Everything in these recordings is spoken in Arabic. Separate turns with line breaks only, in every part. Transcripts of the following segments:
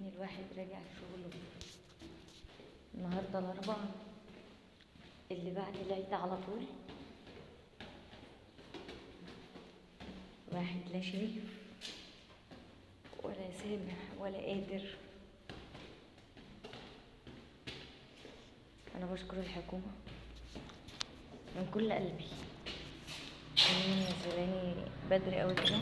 اديني الواحد راجع شغله النهارده الاربعاء اللي بعد العيد على طول. واحد لا شايف ولا سامع ولا قادر. انا بشكر الحكومة من كل قلبي ان هي منزلاني بدري اوي كده،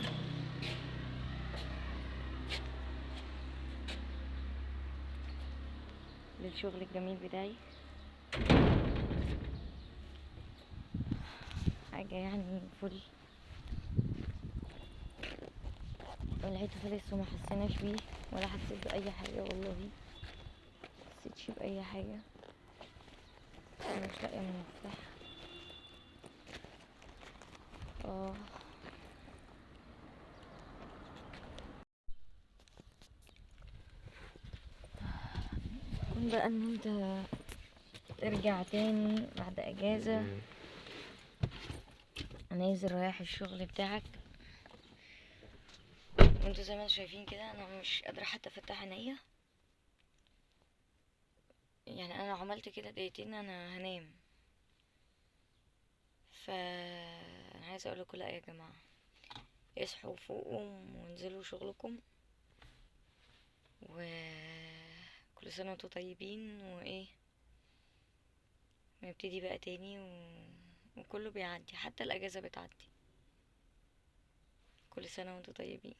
للشغل الجميل بتاعي. حاجة يعني فل. العيد لسه ما حسيناش بيه ولا حسيت بأي حاجة، والله محسيتش بأي حاجة. انا مش لاقية من المفتاح. كون بقى ان انت ترجع تاني بعد اجازة نازل رايح الشغل بتاعك، وانتوا زي ما انتوا شايفين كده انا مش قادرة حتى افتح عينيا. يعني انا لو عملت كده دقيقتين انا هنام. انا عايزة اقول لكم لا يا جماعة، اصحوا وفوقوا وانزلوا شغلكم، وكل سنة وانتوا طيبين. وايه، نبتدي بقى تاني وكله بيعدي، حتى الاجازة بتعدي. كل سنة وانتوا طيبين.